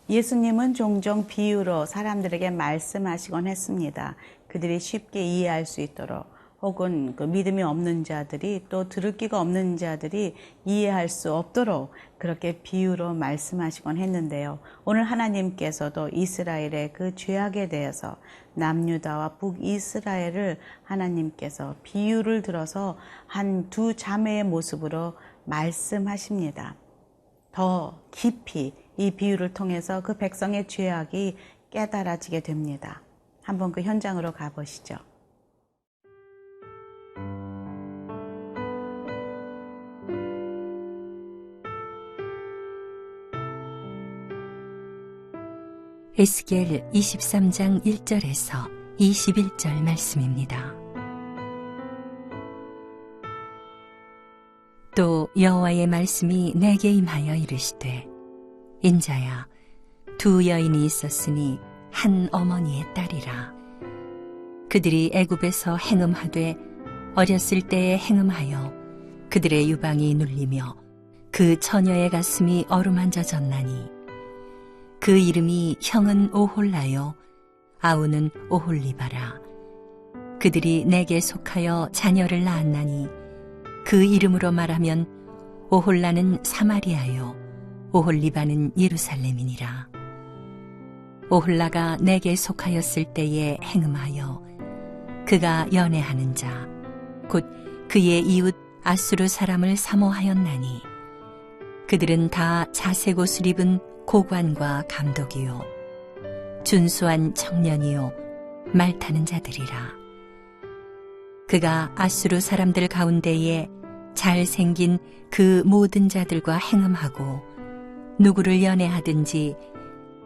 예수님은 종종 비유로 사람들에게 말씀하시곤 했습니다. 그들이 쉽게 이해할 수 있도록, 혹은 그 믿음이 없는 자들이, 또 들을 귀가 없는 자들이 이해할 수 없도록 그렇게 비유로 말씀하시곤 했는데요. 오늘 하나님께서도 이스라엘의 그 죄악에 대해서, 남유다와 북이스라엘을 하나님께서 비유를 들어서 한 두 자매의 모습으로 말씀하십니다. 더 깊이 이 비유를 통해서 그 백성의 죄악이 깨달아지게 됩니다. 한번 그 현장으로 가보시죠. 에스겔 23장 1절에서 21절 말씀입니다. 또 여호와의 말씀이 내게 임하여 이르시되, 인자야, 두 여인이 있었으니 한 어머니의 딸이라. 그들이 애굽에서 행음하되 어렸을 때에 행음하여 그들의 유방이 눌리며 그 처녀의 가슴이 어루만져졌나니, 그 이름이 형은 오홀라요 아우는 오홀리바라. 그들이 내게 속하여 자녀를 낳았나니, 그 이름으로 말하면 오홀라는 사마리아요 오홀리바는 예루살렘이니라. 오홀라가 내게 속하였을 때에 행음하여 그가 연애하는 자 곧 그의 이웃 아수르 사람을 사모하였나니, 그들은 다 자색 옷을 입은 고관과 감독이요 준수한 청년이요 말 타는 자들이라. 그가 아수르 사람들 가운데에 잘생긴 그 모든 자들과 행음하고 누구를 연애하든지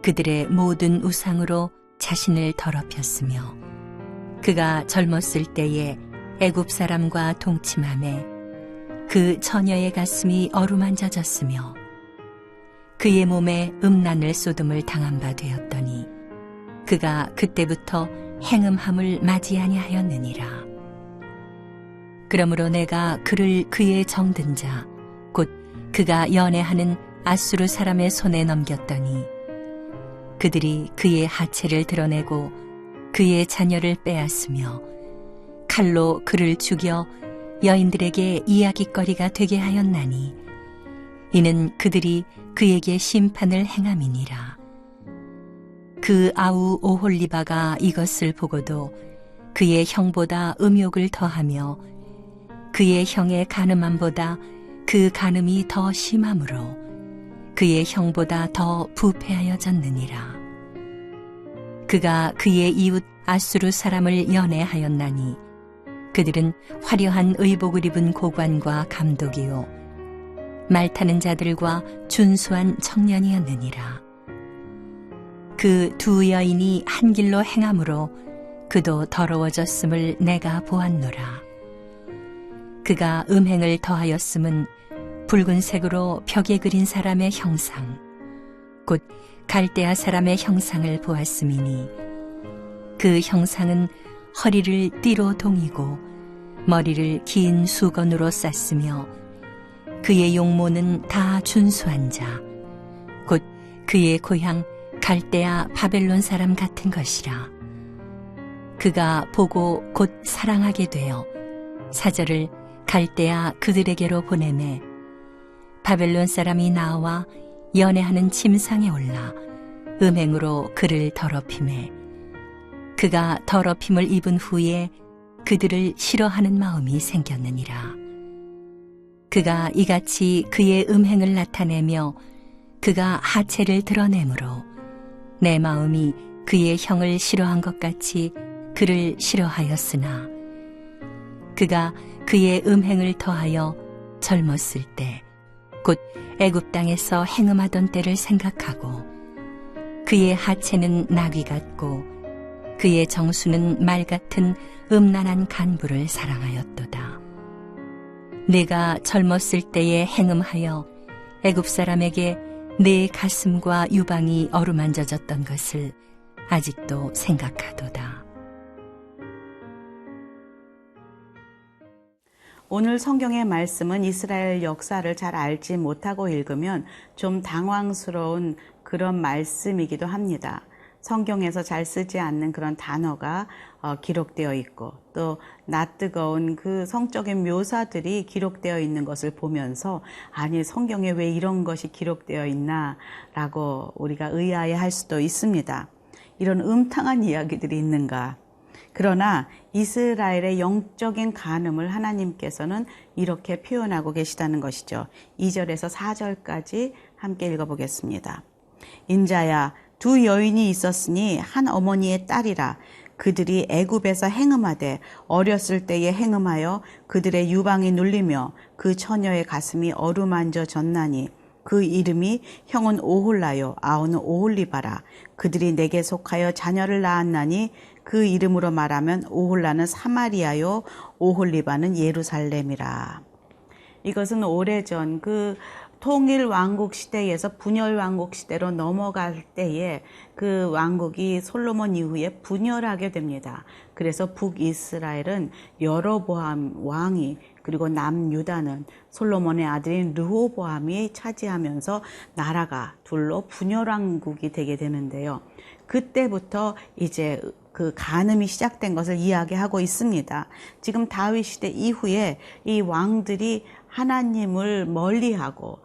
그들의 모든 우상으로 자신을 더럽혔으며, 그가 젊었을 때에 애굽 사람과 동침하매 그 처녀의 가슴이 어루만져졌으며, 그의 몸에 음란을 쏟음을 당한 바 되었더니 그가 그때부터 행음함을 맞이 아니하였느니라. 그러므로 내가 그를 그의 정든 자 곧 그가 연애하는 아수르 사람의 손에 넘겼더니, 그들이 그의 하체를 드러내고 그의 자녀를 빼앗으며 칼로 그를 죽여 여인들에게 이야깃거리가 되게 하였나니, 이는 그들이 그에게 심판을 행함이니라. 그 아우 오홀리바가 이것을 보고도 그의 형보다 음욕을 더하며 그의 형의 간음함보다 그 간음이 더 심함으로 그의 형보다 더 부패하여졌느니라. 그가 그의 이웃 아수르 사람을 연애하였나니, 그들은 화려한 의복을 입은 고관과 감독이요 말 타는 자들과 준수한 청년이었느니라. 그 두 여인이 한 길로 행함으로 그도 더러워졌음을 내가 보았노라. 그가 음행을 더하였음은 붉은색으로 벽에 그린 사람의 형상 곧 갈대아 사람의 형상을 보았음이니, 그 형상은 허리를 띠로 동이고 머리를 긴 수건으로 쌌으며, 그의 용모는 다 준수한 자 곧 그의 고향 갈대아 바벨론 사람 같은 것이라. 그가 보고 곧 사랑하게 되어 사절을 갈대아 그들에게로 보내매, 바벨론 사람이 나와 연애하는 침상에 올라 음행으로 그를 더럽히매, 그가 더럽힘을 입은 후에 그들을 싫어하는 마음이 생겼느니라. 그가 이같이 그의 음행을 나타내며 그가 하체를 드러내므로 내 마음이 그의 형을 싫어한 것 같이 그를 싫어하였으나, 그가 그의 음행을 더하여 젊었을 때 곧 애굽 땅에서 행음하던 때를 생각하고, 그의 하체는 나귀 같고 그의 정수는 말 같은 음란한 간부를 사랑하였도다. 내가 젊었을 때에 행음하여 애굽 사람에게 내 가슴과 유방이 어루만져졌던 것을 아직도 생각하도다. 오늘 성경의 말씀은 이스라엘 역사를 잘 알지 못하고 읽으면 좀 당황스러운 그런 말씀이기도 합니다. 성경에서 잘 쓰지 않는 그런 단어가 기록되어 있고 또 낯뜨거운 그 성적인 묘사들이 기록되어 있는 것을 보면서 아니 성경에 왜 이런 것이 기록되어 있나 라고 우리가 의아해할 수도 있습니다. 이런 음탕한 이야기들이 있는가. 그러나 이스라엘의 영적인 간음을 하나님께서는 이렇게 표현하고 계시다는 것이죠. 2절에서 4절까지 함께 읽어보겠습니다. 인자야, 두 여인이 있었으니 한 어머니의 딸이라. 그들이 애굽에서 행음하되 어렸을 때에 행음하여 그들의 유방이 눌리며 그 처녀의 가슴이 어루만져 졌나니 그 이름이 형은 오홀라요 아우는 오홀리바라. 그들이 내게 속하여 자녀를 낳았나니 그 이름으로 말하면 오홀라는 사마리아요 오홀리바는 예루살렘이라. 이것은 오래전 그 통일 왕국 시대에서 분열 왕국 시대로 넘어갈 때에 그 왕국이 솔로몬 이후에 분열하게 됩니다. 그래서 북이스라엘은 여로보암 왕이 그리고 남유다는 솔로몬의 아들인 르호보암이 차지하면서 나라가 둘로 분열 왕국이 되게 되는데요. 그때부터 이제 그 간음이 시작된 것을 이야기하고 있습니다. 지금 다윗 시대 이후에 이 왕들이 하나님을 멀리하고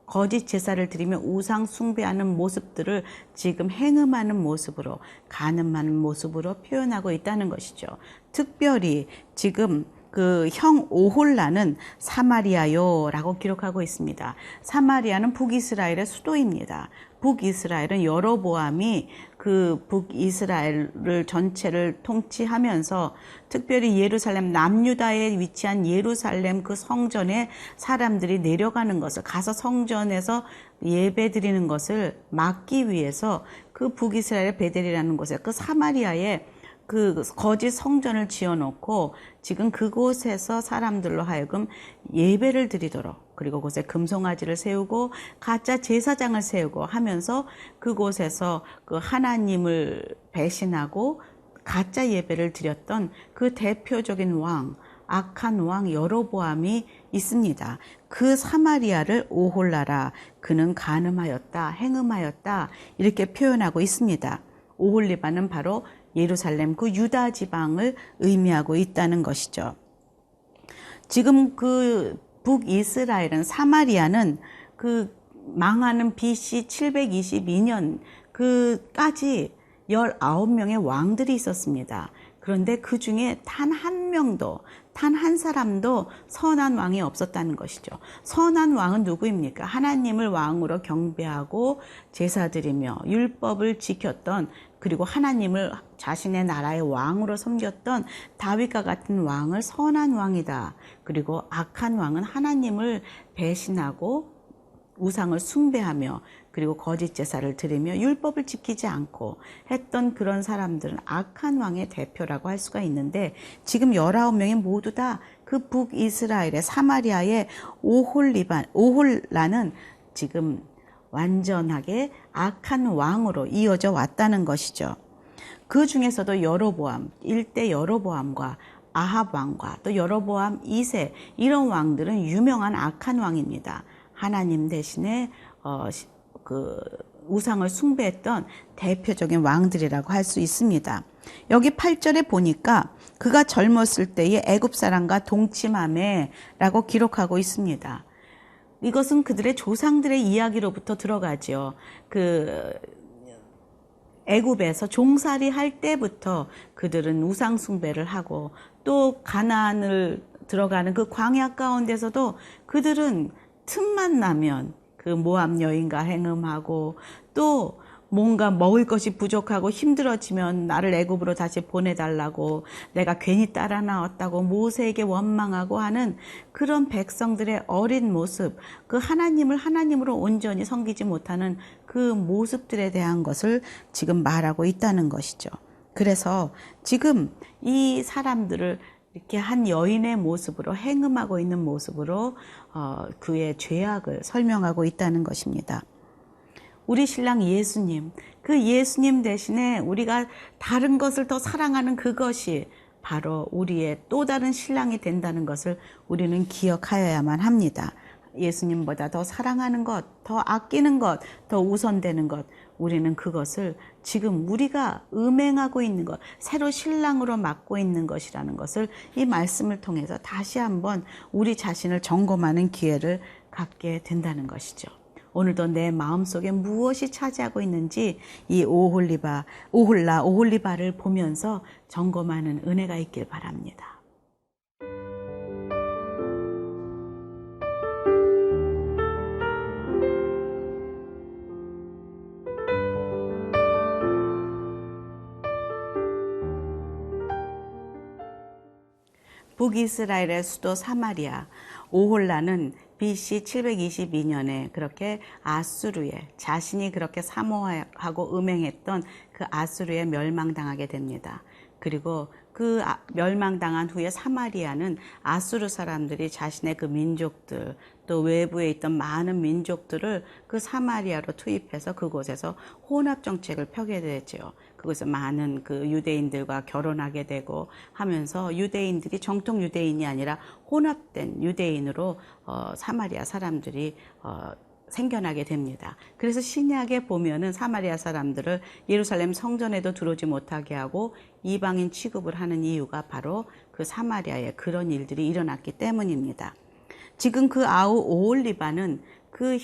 거짓 제사를 드리며 우상 숭배하는 모습들을 지금 행음하는 모습으로 간음하는 모습으로 표현하고 있다는 것이죠. 특별히 지금 그 형 오홀라는 사마리아요라고 기록하고 있습니다. 사마리아는 북이스라엘의 수도입니다. 북이스라엘은 여로보암이 그 북이스라엘을 전체를 통치하면서 특별히 예루살렘 남유다에 위치한 예루살렘 그 성전에 사람들이 내려가는 것을 가서 성전에서 예배 드리는 것을 막기 위해서 그 북이스라엘의 베델이라는 곳에 그 사마리아에 그 거짓 성전을 지어놓고 지금 그곳에서 사람들로 하여금 예배를 드리도록 그리고 그곳에 금송아지를 세우고 가짜 제사장을 세우고 하면서 그곳에서 그 하나님을 배신하고 가짜 예배를 드렸던 그 대표적인 왕, 악한 왕 여로보암이 있습니다. 그 사마리아를 오홀라라, 그는 간음하였다, 행음하였다 이렇게 표현하고 있습니다. 오홀리바는 바로 예루살렘 그 유다 지방을 의미하고 있다는 것이죠. 지금 그 북이스라엘은 사마리아는 그 망하는 BC 722년 그까지 19명의 왕들이 있었습니다. 그런데 그 중에 단 한 명도, 단 한 사람도 선한 왕이 없었다는 것이죠. 선한 왕은 누구입니까? 하나님을 왕으로 경배하고 제사드리며 율법을 지켰던 그리고 하나님을 자신의 나라의 왕으로 섬겼던 다윗과 같은 왕을 선한 왕이다. 그리고 악한 왕은 하나님을 배신하고 우상을 숭배하며 그리고 거짓 제사를 드리며 율법을 지키지 않고 했던 그런 사람들은 악한 왕의 대표라고 할 수가 있는데 지금 19명이 모두 다 그 북이스라엘의 사마리아의 오홀라는 지금 완전하게 악한 왕으로 이어져 왔다는 것이죠. 그 중에서도 여로보암, 1대 여로보암과 아합 왕과 또 여로보암 2세 이런 왕들은 유명한 악한 왕입니다. 하나님 대신에 그 우상을 숭배했던 대표적인 왕들이라고 할 수 있습니다. 여기 8절에 보니까 그가 젊었을 때에 애굽 사람과 동침하매라고 기록하고 있습니다. 이것은 그들의 조상들의 이야기로부터 들어가죠. 그 애굽에서 종살이 할 때부터 그들은 우상 숭배를 하고 또 가나안을 들어가는 그 광야 가운데서도 그들은 틈만 나면 그 모압 여인과 행음하고 또 뭔가 먹을 것이 부족하고 힘들어지면 나를 애굽으로 다시 보내달라고 내가 괜히 따라 나왔다고 모세에게 원망하고 하는 그런 백성들의 어린 모습, 그 하나님을 하나님으로 온전히 섬기지 못하는 그 모습들에 대한 것을 지금 말하고 있다는 것이죠. 그래서 지금 이 사람들을 이렇게 한 여인의 모습으로 행음하고 있는 모습으로 그의 죄악을 설명하고 있다는 것입니다. 우리 신랑 예수님, 그 예수님 대신에 우리가 다른 것을 더 사랑하는 그것이 바로 우리의 또 다른 신랑이 된다는 것을 우리는 기억하여야만 합니다. 예수님보다 더 사랑하는 것, 더 아끼는 것, 더 우선되는 것, 우리는 그것을 지금 우리가 음행하고 있는 것, 새로 신랑으로 맡고 있는 것이라는 것을 이 말씀을 통해서 다시 한번 우리 자신을 점검하는 기회를 갖게 된다는 것이죠. 오늘도 내 마음속에 무엇이 차지하고 있는지 이 오홀라를 보면서 점검하는 은혜가 있길 바랍니다. 북이스라엘의 수도 사마리아, 오홀라는 BC 722년에 그렇게 아수르에 자신이 그렇게 사모하고 음행했던 그 아수르에 멸망당하게 됩니다. 그리고 그 멸망당한 후에 사마리아는 아수르 사람들이 자신의 그 민족들 또 외부에 있던 많은 민족들을 그 사마리아로 투입해서 그곳에서 혼합 정책을 펴게 되죠. 그곳에서 많은 그 유대인들과 결혼하게 되고 하면서 유대인들이 정통 유대인이 아니라 혼합된 유대인으로 사마리아 사람들이 생겨나게 됩니다. 그래서 신약에 보면은 사마리아 사람들을 예루살렘 성전에도 들어오지 못하게 하고 이방인 취급을 하는 이유가 바로 그 사마리아에 그런 일들이 일어났기 때문입니다. 지금 그 오홀리바는 그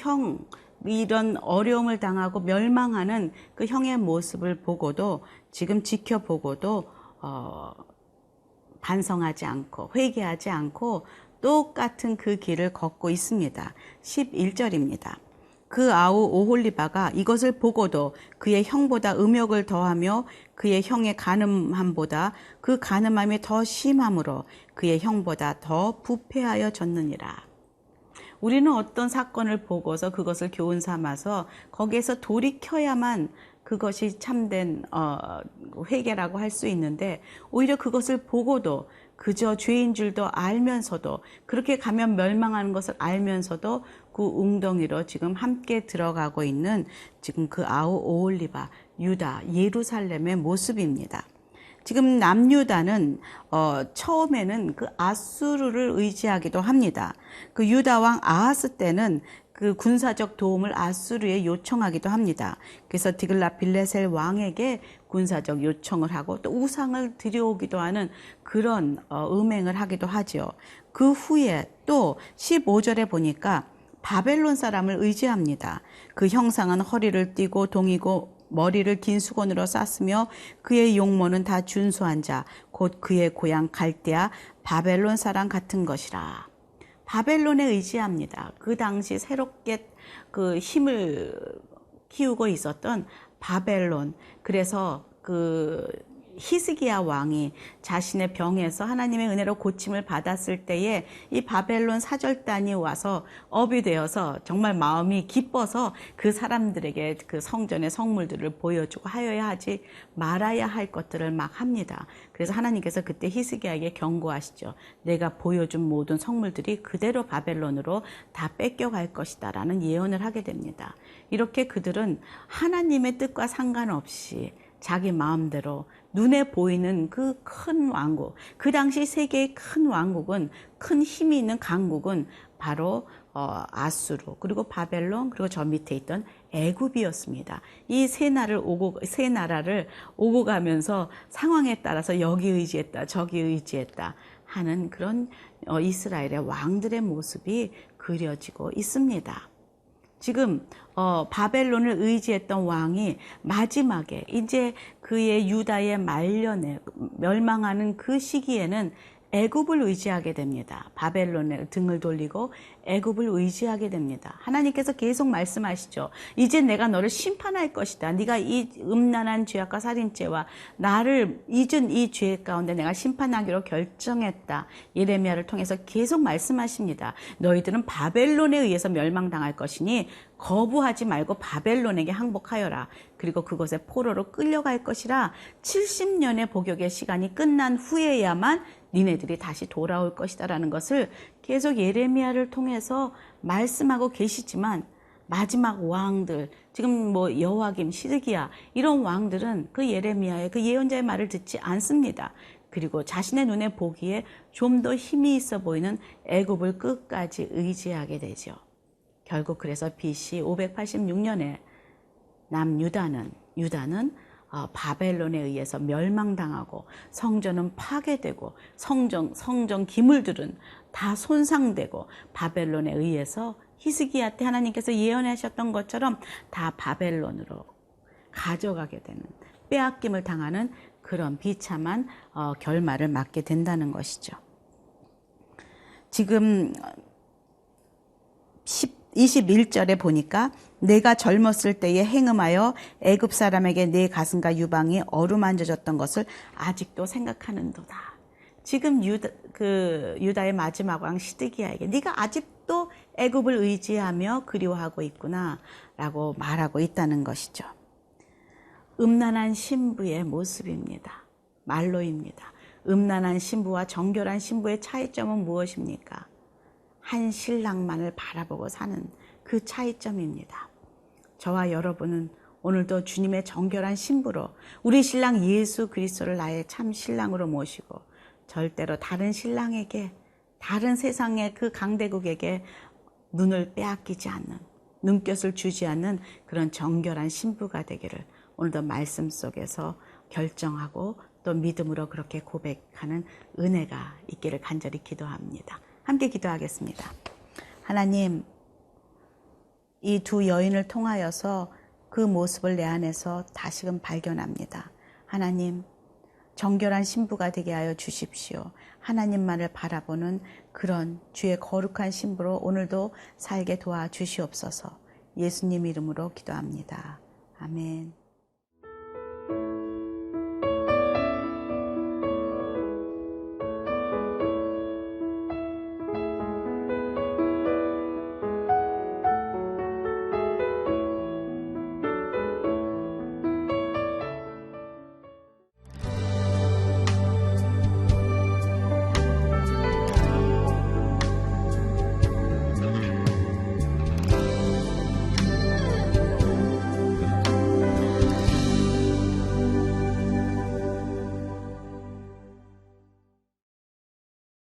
이런 어려움을 당하고 멸망하는 그 형의 모습을 보고도 지금 지켜보고도 반성하지 않고 회개하지 않고 똑같은 그 길을 걷고 있습니다. 11절입니다. 그 오홀리바가 이것을 보고도 그의 형보다 음욕을 더하며 그의 형의 간음함보다 그 간음함이 더 심함으로 그의 형보다 더 부패하여 졌느니라. 우리는 어떤 사건을 보고서 그것을 교훈 삼아서 거기에서 돌이켜야만 그것이 참된 회개라고 할 수 있는데 오히려 그것을 보고도 그저 죄인 줄도 알면서도 그렇게 가면 멸망하는 것을 알면서도 그 웅덩이로 지금 함께 들어가고 있는 지금 그 오홀리바 유다 예루살렘의 모습입니다. 지금 남유다는 처음에는 그 아수르를 의지하기도 합니다. 그 유다 왕 아하스 때는 그 군사적 도움을 아수르에 요청하기도 합니다. 그래서 디글라빌레셀 왕에게 군사적 요청을 하고 또 우상을 들여오기도 하는 그런 음행을 하기도 하죠. 그 후에 또 15절에 보니까 바벨론 사람을 의지합니다. 그 형상은 허리를 띠고 동이고 머리를 긴 수건으로 쌌으며 그의 용모는 다 준수한 자, 곧 그의 고향 갈대아 바벨론 사람 같은 것이라. 바벨론에 의지합니다. 그 당시 새롭게 그 힘을 키우고 있었던 바벨론. 그래서 그 히스기야 왕이 자신의 병에서 하나님의 은혜로 고침을 받았을 때에 이 바벨론 사절단이 와서 업이 되어서 정말 마음이 기뻐서 그 사람들에게 그 성전의 성물들을 보여주고 하여야 하지 말아야 할 것들을 막 합니다. 그래서 하나님께서 그때 히스기야에게 경고하시죠. 내가 보여준 모든 성물들이 그대로 바벨론으로 다 뺏겨갈 것이다 라는 예언을 하게 됩니다. 이렇게 그들은 하나님의 뜻과 상관없이 자기 마음대로 눈에 보이는 그 큰 왕국, 그 당시 세계의 큰 왕국은, 큰 힘이 있는 강국은 바로 아수르, 그리고 바벨론, 그리고 저 밑에 있던 애굽이었습니다. 이 세 나라를 오고 가면서 상황에 따라서 여기 의지했다, 저기 의지했다 하는 그런 이스라엘의 왕들의 모습이 그려지고 있습니다. 지금 바벨론을 의지했던 왕이 마지막에 이제 그의 유다의 말년에 멸망하는 그 시기에는 애굽을 의지하게 됩니다. 바벨론에 등을 돌리고 애굽을 의지하게 됩니다. 하나님께서 계속 말씀하시죠. 이제 내가 너를 심판할 것이다. 네가 이 음란한 죄악과 살인죄와 나를 잊은 이 죄 가운데 내가 심판하기로 결정했다. 예레미야를 통해서 계속 말씀하십니다. 너희들은 바벨론에 의해서 멸망당할 것이니 거부하지 말고 바벨론에게 항복하여라. 그리고 그것에 포로로 끌려갈 것이라 70년의 복역의 시간이 끝난 후에야만 니네들이 다시 돌아올 것이다라는 것을 계속 예레미야를 통해서 말씀하고 계시지만 마지막 왕들, 지금 뭐 여호와김, 시드기야 이런 왕들은 그 예레미야의 그 예언자의 말을 듣지 않습니다. 그리고 자신의 눈에 보기에 좀 더 힘이 있어 보이는 애굽을 끝까지 의지하게 되죠. 결국 그래서 BC 586년에 남유다는 바벨론에 의해서 멸망당하고 성전은 파괴되고 성전 기물들은 다 손상되고 바벨론에 의해서 히스기야 때 하나님께서 예언하셨던 것처럼 다 바벨론으로 가져가게 되는, 빼앗김을 당하는 그런 비참한 결말을 맞게 된다는 것이죠. 지금 21절에 보니까 내가 젊었을 때에 행음하여 애굽 사람에게 내 가슴과 유방이 어루만져졌던 것을 아직도 생각하는도다. 지금 유다의 마지막 왕 시드기야에게 네가 아직도 애굽을 의지하며 그리워하고 있구나라고 말하고 있다는 것이죠. 음란한 신부의 모습입니다. 말로입니다. 음란한 신부와 정결한 신부의 차이점은 무엇입니까? 한 신랑만을 바라보고 사는 그 차이점입니다. 저와 여러분은 오늘도 주님의 정결한 신부로 우리 신랑 예수 그리스도를 나의 참 신랑으로 모시고 절대로 다른 신랑에게, 다른 세상의 그 강대국에게 눈을 빼앗기지 않는, 눈곁을 주지 않는 그런 정결한 신부가 되기를 오늘도 말씀 속에서 결정하고 또 믿음으로 그렇게 고백하는 은혜가 있기를 간절히 기도합니다. 함께 기도하겠습니다. 하나님, 이 두 여인을 통하여서 그 모습을 내 안에서 다시금 발견합니다. 하나님, 정결한 신부가 되게 하여 주십시오. 하나님만을 바라보는 그런 주의 거룩한 신부로 오늘도 살게 도와주시옵소서. 예수님 이름으로 기도합니다. 아멘.